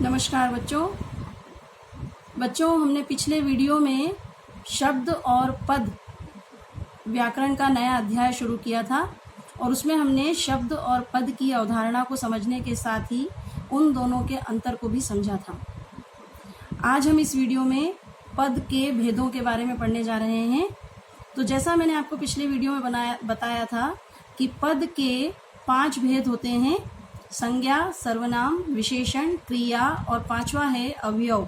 नमस्कार बच्चों हमने पिछले वीडियो में शब्द और पद व्याकरण का नया अध्याय शुरू किया था और उसमें हमने शब्द और पद की अवधारणा को समझने के साथ ही उन दोनों के अंतर को भी समझा था। आज हम इस वीडियो में पद के भेदों के बारे में पढ़ने जा रहे हैं। तो जैसा मैंने आपको पिछले वीडियो में बताया था कि पद के 5 भेद होते हैं: संज्ञा, सर्वनाम, विशेषण, क्रिया और 5वां है अवयव।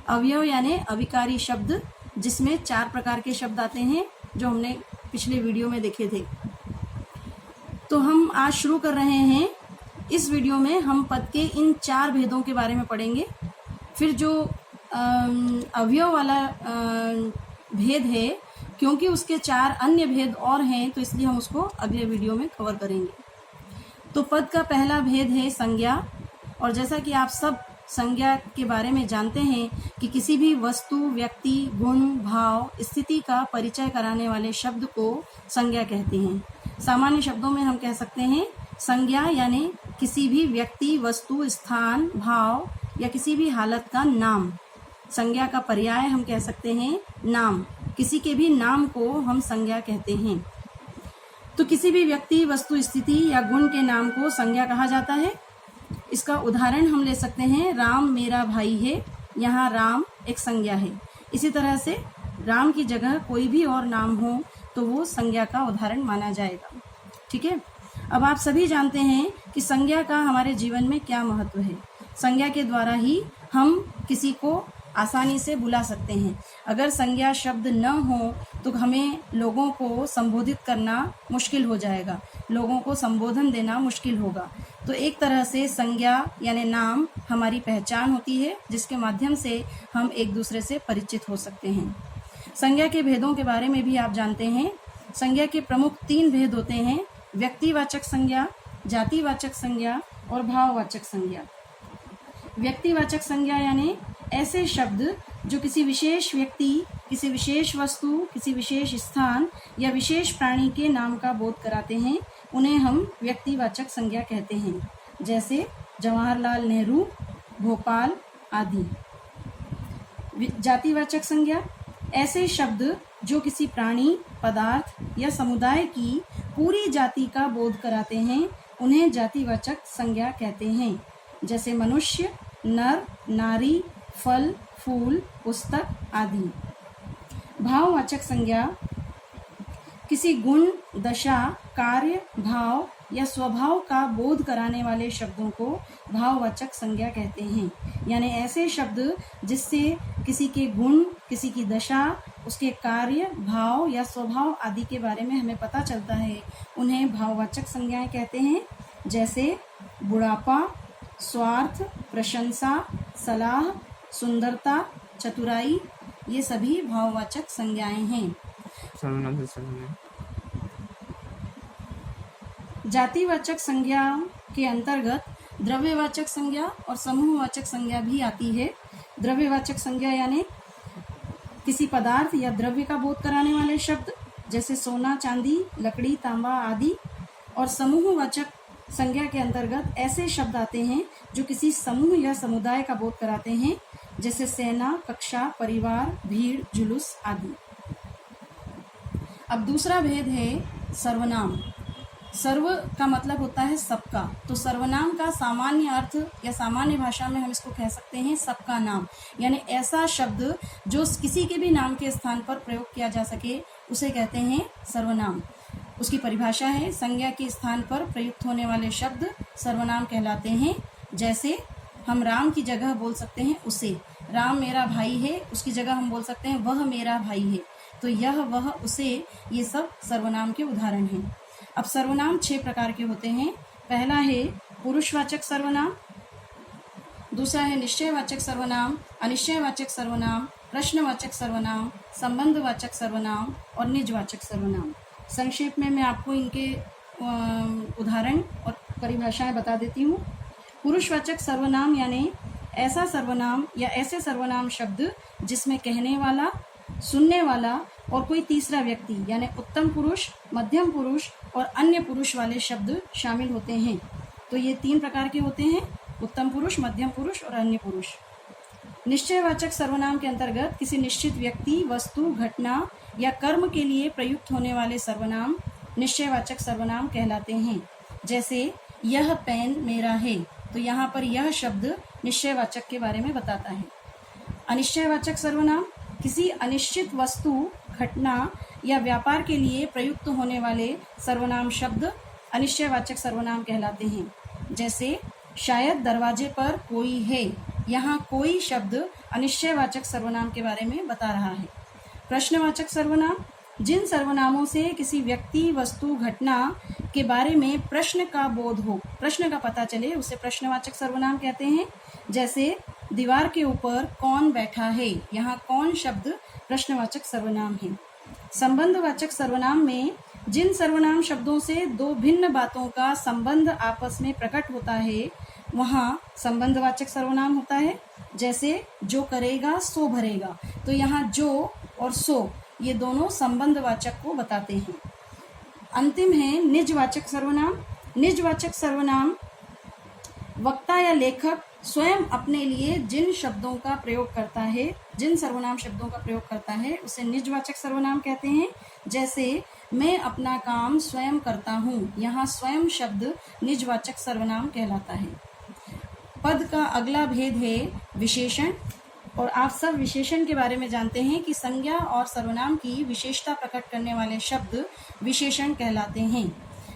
अवयव यानी अविकारी शब्द, जिसमें 4 प्रकार के शब्द आते हैं जो हमने पिछले वीडियो में देखे थे। तो हम आज शुरू कर रहे हैं। इस वीडियो में हम पद के इन 4 भेदों के बारे में पढ़ेंगे। फिर जो अवयव वाला भेद है, क्योंकि उसके 4 अन्य भेद और हैं, तो इसलिए हम उसको अगले वीडियो में कवर करेंगे। तो पद का पहला भेद है संज्ञा। और जैसा कि आप सब संज्ञा के बारे में जानते हैं कि किसी भी वस्तु, व्यक्ति, गुण, भाव, स्थिति का परिचय कराने वाले शब्द को संज्ञा कहते हैं। सामान्य शब्दों में हम कह सकते हैं संज्ञा यानी किसी भी व्यक्ति, वस्तु, स्थान, भाव या किसी भी हालत का नाम। संज्ञा का पर्याय हम कह सकते हैं नाम। किसी के भी नाम को हम संज्ञा कहते हैं। तो किसी भी व्यक्ति, वस्तु, स्थिति या गुण के नाम को संज्ञा कहा जाता है। इसका उदाहरण हम ले सकते हैं, राम मेरा भाई है। यहाँ राम एक संज्ञा है। इसी तरह से राम की जगह कोई भी और नाम हो तो वो संज्ञा का उदाहरण माना जाएगा। ठीक है। अब आप सभी जानते हैं कि संज्ञा का हमारे जीवन में क्या महत्व है। संज्ञा के द्वारा ही हम किसी को आसानी से बुला सकते हैं। अगर संज्ञा शब्द न हो तो हमें लोगों को संबोधित करना मुश्किल हो जाएगा, लोगों को संबोधन देना मुश्किल होगा। तो एक तरह से संज्ञा यानी नाम हमारी पहचान होती है, जिसके माध्यम से हम एक दूसरे से परिचित हो सकते हैं। संज्ञा के भेदों के बारे में भी आप जानते हैं। संज्ञा के प्रमुख 3 भेद होते हैं: व्यक्तिवाचक संज्ञा, जातिवाचक संज्ञा और भाववाचक संज्ञा। व्यक्तिवाचक संज्ञा यानी ऐसे शब्द जो किसी विशेष व्यक्ति, किसी विशेष वस्तु, किसी विशेष स्थान या विशेष प्राणी के नाम का बोध कराते हैं, उन्हें हम व्यक्तिवाचक संज्ञा कहते हैं। जैसे जवाहरलाल नेहरू, भोपाल आदि। जातिवाचक संज्ञा ऐसे शब्द जो किसी प्राणी, पदार्थ या समुदाय की पूरी जाति का बोध कराते हैं, उन्हें जातिवाचक संज्ञा कहते हैं। जैसे मनुष्य, नर, नारी, फल, फूल, पुस्तक आदि। भाववाचक संज्ञा किसी गुण, दशा, कार्य, भाव या स्वभाव का बोध कराने वाले शब्दों को भाववाचक संज्ञा कहते हैं। यानी ऐसे शब्द जिससे किसी के गुण, किसी की दशा, उसके कार्य, भाव या स्वभाव आदि के बारे में हमें पता चलता है, उन्हें भाववाचक संज्ञाएं कहते हैं। जैसे बुढ़ापा, स्वार्थ, प्रशंसा, सलाह, सुंदरता, चतुराई, ये सभी भाववाचक संज्ञाएं हैं। जातिवाचक संज्ञा के अंतर्गत द्रव्यवाचक संज्ञा और समूहवाचक संज्ञा भी आती है। द्रव्यवाचक संज्ञा यानी किसी पदार्थ या द्रव्य का बोध कराने वाले शब्द, जैसे सोना, चांदी, लकड़ी, तांबा आदि। और समूहवाचक संज्ञा के अंतर्गत ऐसे शब्द आते हैं जो किसी समूह या समुदाय का बोध कराते हैं, जैसे सेना, कक्षा, परिवार, भीड़, जुलूस आदि। अब दूसरा भेद है सर्वनाम। सर्व का मतलब होता है सबका। तो सर्वनाम का सामान्य अर्थ या सामान्य भाषा में हम इसको कह सकते हैं सबका नाम। यानी ऐसा शब्द जो किसी के भी नाम के स्थान पर प्रयोग किया जा सके, उसे कहते हैं सर्वनाम। उसकी परिभाषा है, संज्ञा के स्थान पर प्रयुक्त होने वाले शब्द सर्वनाम कहलाते हैं। जैसे हम राम की जगह बोल सकते हैं उसे। राम मेरा भाई है, उसकी जगह हम बोल सकते हैं वह मेरा भाई है। तो यह, वह, उसे, ये सब सर्वनाम के उदाहरण हैं। अब सर्वनाम 6 प्रकार के होते हैं। पहला है पुरुषवाचक सर्वनाम, दूसरा है निश्चयवाचक सर्वनाम, अनिश्चयवाचक सर्वनाम, प्रश्नवाचक सर्वनाम, संबंधवाचक सर्वनाम और निजवाचक सर्वनाम। संक्षेप में मैं आपको इनके उदाहरण और परिभाषाएं बता देती हूँ। पुरुषवाचक सर्वनाम यानी ऐसा सर्वनाम या ऐसे सर्वनाम शब्द जिसमें कहने वाला, सुनने वाला और कोई तीसरा व्यक्ति यानी उत्तम पुरुष, मध्यम पुरुष और अन्य पुरुष वाले शब्द शामिल होते हैं। तो ये 3 प्रकार के होते हैं: उत्तम पुरुष, मध्यम पुरुष और अन्य पुरुष। निश्चयवाचक सर्वनाम के अंतर्गत किसी निश्चित व्यक्ति, वस्तु, घटना या कर्म के लिए प्रयुक्त होने वाले सर्वनाम निश्चयवाचक सर्वनाम कहलाते हैं। जैसे यह पेन मेरा है, तो यहाँ पर यह शब्द निश्चयवाचक के बारे में बताता है। अनिश्चयवाचक सर्वनाम किसी अनिश्चित वस्तु, घटना या व्यापार के लिए प्रयुक्त होने वाले सर्वनाम शब्द अनिश्चयवाचक सर्वनाम कहलाते हैं। जैसे शायद दरवाजे पर कोई है, यहाँ कोई शब्द अनिश्चयवाचक सर्वनाम के बारे में बता रहा है। प्रश्नवाचक सर्वनाम जिन सर्वनामों से किसी व्यक्ति, वस्तु, घटना के बारे में प्रश्न का बोध हो, प्रश्न का पता चले, उसे प्रश्नवाचक सर्वनाम कहते हैं। जैसे दीवार के ऊपर कौन बैठा है, यहाँ कौन शब्द प्रश्नवाचक सर्वनाम है। संबंधवाचक सर्वनाम में जिन सर्वनाम शब्दों से दो भिन्न बातों का संबंध आपस में प्रकट होता है, वहाँ संबंधवाचक सर्वनाम होता है। जैसे जो करेगा सो भरेगा, तो यहाँ जो और सो ये दोनों संबंधवाचक को बताते हैं। अंतिम है निजवाचक सर्वनाम। निजवाचक सर्वनाम वक्ता या लेखक स्वयं अपने लिए जिन शब्दों का प्रयोग करता है, जिन सर्वनाम शब्दों का प्रयोग करता है, उसे निजवाचक सर्वनाम कहते हैं। जैसे मैं अपना काम स्वयं करता हूँ, यहाँ स्वयं शब्द निजवाचक सर्वनाम कहलाता है। पद का अगला भेद है विशेषण। और आप सब विशेषण के बारे में जानते हैं कि संज्ञा और सर्वनाम की विशेषता प्रकट करने वाले शब्द विशेषण कहलाते हैं।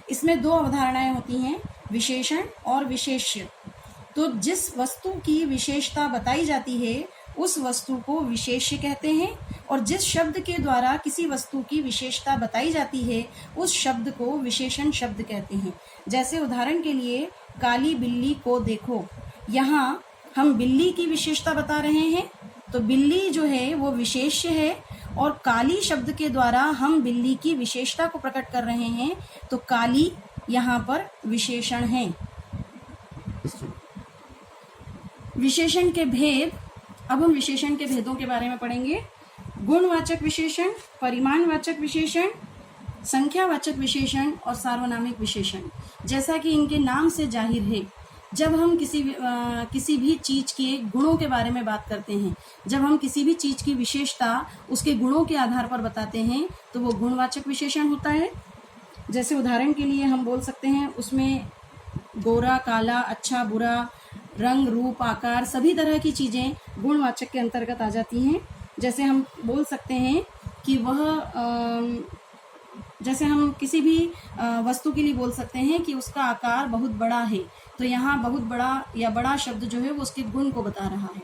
इसमें दो अवधारणाएं होती हैं, विशेषण और विशेष्य। तो जिस वस्तु की विशेषता बताई जाती है उस वस्तु को विशेष्य कहते हैं, और जिस शब्द के द्वारा किसी वस्तु की विशेषता बताई जाती है उस शब्द को विशेषण शब्द कहते हैं। जैसे उदाहरण के लिए काली बिल्ली को देखो, यहाँ हम बिल्ली की विशेषता बता रहे हैं, तो बिल्ली जो है वो विशेष्य है, और काली शब्द के द्वारा हम बिल्ली की विशेषता को प्रकट कर रहे हैं, तो काली यहाँ पर विशेषण है। विशेषण के भेद, अब हम विशेषण के भेदों के बारे में पढ़ेंगे। गुणवाचक विशेषण, परिमाणवाचक विशेषण, संख्यावाचक विशेषण और सार्वनामिक विशेषण। जैसा कि इनके नाम से जाहिर है, जब हम किसी भी चीज़ के गुणों के बारे में बात करते हैं, जब हम किसी भी चीज़ की विशेषता उसके गुणों के आधार पर बताते हैं, तो वो गुणवाचक विशेषण होता है। जैसे उदाहरण के लिए हम बोल सकते हैं, उसमें गोरा, काला, अच्छा, बुरा, रंग, रूप, आकार, सभी तरह की चीज़ें गुणवाचक के अंतर्गत आ जाती हैं। जैसे हम बोल सकते हैं कि जैसे हम किसी भी वस्तु के लिए बोल सकते हैं कि उसका आकार बहुत बड़ा है, तो यहाँ बहुत बड़ा या बड़ा शब्द जो है वो उसके गुण को बता रहा है।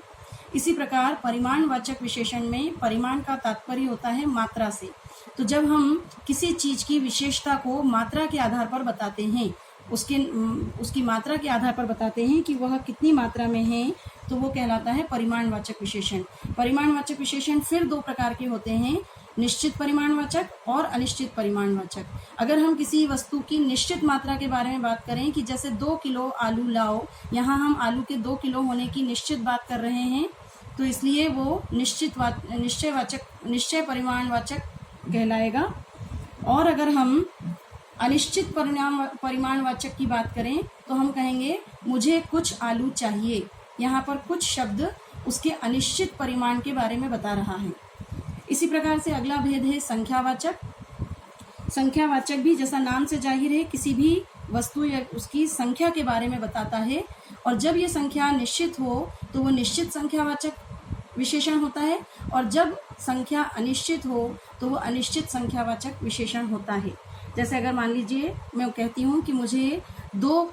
इसी प्रकार परिमाणवाचक विशेषण में परिमाण का तात्पर्य होता है मात्रा से। तो जब हम किसी चीज़ की विशेषता को मात्रा के आधार पर बताते हैं, उसकी मात्रा के आधार पर बताते हैं कि वह कितनी मात्रा में है, तो वो कहलाता है परिमाणवाचक विशेषण। परिमाणवाचक विशेषण फिर दो प्रकार के होते हैं, निश्चित परिमाणवाचक और अनिश्चित परिमाणवाचक। अगर हम किसी वस्तु की निश्चित मात्रा के बारे में बात करें कि जैसे 2 किलो आलू लाओ, यहाँ हम आलू के 2 किलो होने की निश्चित बात कर रहे हैं, तो इसलिए वो निश्चय परिमाणवाचक कहलाएगा। और अगर हम अनिश्चित परिमाणवाचक की बात करें तो हम कहेंगे मुझे कुछ आलू चाहिए। यहाँ पर कुछ शब्द उसके अनिश्चित परिमाण के बारे में बता रहा है। इसी प्रकार से अगला भेद है संख्यावाचक। संख्यावाचक भी जैसा नाम से जाहिर है, किसी भी वस्तु या उसकी संख्या के बारे में बताता है, और जब ये संख्या निश्चित हो तो वो निश्चित संख्यावाचक विशेषण होता है, और जब संख्या अनिश्चित हो तो वो अनिश्चित संख्यावाचक विशेषण होता है। जैसे अगर मान लीजिए मैं कहती हूँ कि मुझे 2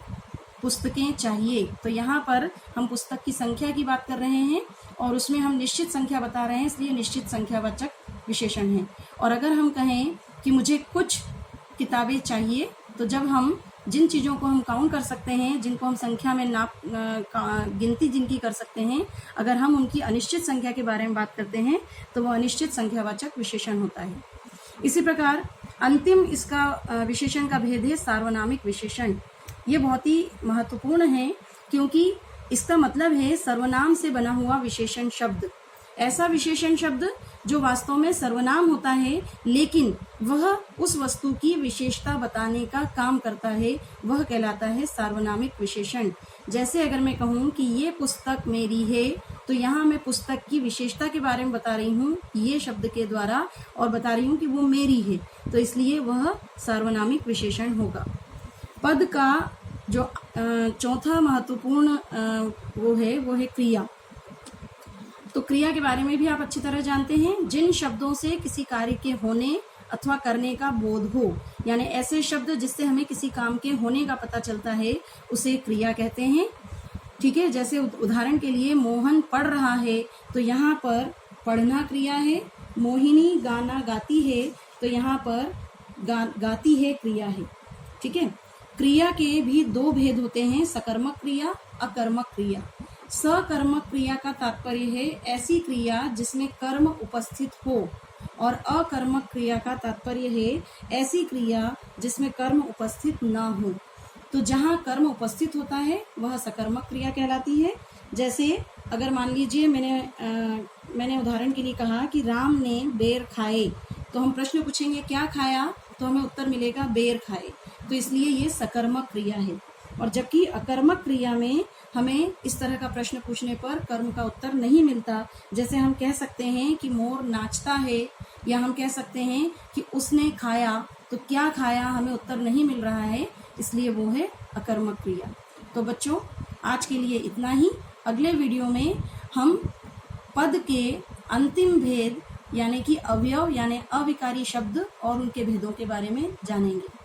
पुस्तकें चाहिए, तो यहाँ पर हम पुस्तक की संख्या की बात कर रहे हैं और उसमें हम निश्चित संख्या बता रहे हैं, इसलिए निश्चित संख्यावाचक विशेषण है। और अगर हम कहें कि मुझे कुछ किताबें चाहिए, तो जब हम जिन चीज़ों को हम काउंट कर सकते हैं, जिनको हम संख्या में गिनती जिनकी कर सकते हैं, अगर हम उनकी अनिश्चित संख्या के बारे में बात करते हैं तो वो अनिश्चित संख्यावाचक विशेषण होता है। इसी प्रकार अंतिम इसका विशेषण का भेद है सार्वनामिक विशेषण। ये बहुत ही महत्वपूर्ण है क्योंकि इसका मतलब है सर्वनाम से बना हुआ विशेषण शब्द। ऐसा विशेषण शब्द जो वास्तव में सर्वनाम होता है, लेकिन वह उस वस्तु की विशेषता बताने का काम करता है, वह कहलाता है सार्वनामिक विशेषण। जैसे अगर मैं कहूँ कि ये पुस्तक मेरी है, तो यहाँ मैं पुस्तक की विशेषता के बारे में बता रही हूँ ये शब्द के द्वारा, और बता रही हूँ कि वो मेरी है, तो इसलिए वह सार्वनामिक विशेषण होगा। पद का जो चौथा महत्वपूर्ण वो है क्रिया। तो क्रिया के बारे में भी आप अच्छी तरह जानते हैं। जिन शब्दों से किसी कार्य के होने अथवा करने का बोध हो, यानी ऐसे शब्द जिससे हमें किसी काम के होने का पता चलता है, उसे क्रिया कहते हैं। ठीक है, जैसे उदाहरण के लिए मोहन पढ़ रहा है, तो यहाँ पर पढ़ना क्रिया है। मोहिनी गाना गाती है, तो यहाँ पर गाती है क्रिया है। ठीक है, क्रिया के भी दो भेद होते हैं, सकर्मक क्रिया, अकर्मक क्रिया। सकर्मक क्रिया का तात्पर्य है ऐसी क्रिया जिसमें कर्म उपस्थित हो, और अकर्मक क्रिया का तात्पर्य है ऐसी क्रिया जिसमें कर्म उपस्थित ना हो। तो जहाँ कर्म उपस्थित होता है वह सकर्मक क्रिया कहलाती है। जैसे अगर मान लीजिए मैंने उदाहरण के लिए कहा कि राम ने बेर खाए, तो हम प्रश्न पूछेंगे क्या खाया, तो हमें उत्तर मिलेगा बेर खाए, तो इसलिए ये सकर्मक क्रिया है। और जबकि अकर्मक क्रिया में हमें इस तरह का प्रश्न पूछने पर कर्म का उत्तर नहीं मिलता। जैसे हम कह सकते हैं कि मोर नाचता है, या हम कह सकते हैं कि उसने खाया, तो क्या खाया हमें उत्तर नहीं मिल रहा है, इसलिए वो है अकर्मक क्रिया। तो बच्चों, आज के लिए इतना ही। अगले वीडियो में हम पद के अंतिम भेद यानी कि अवयव यानी अविकारी शब्द और उनके भेदों के बारे में जानेंगे।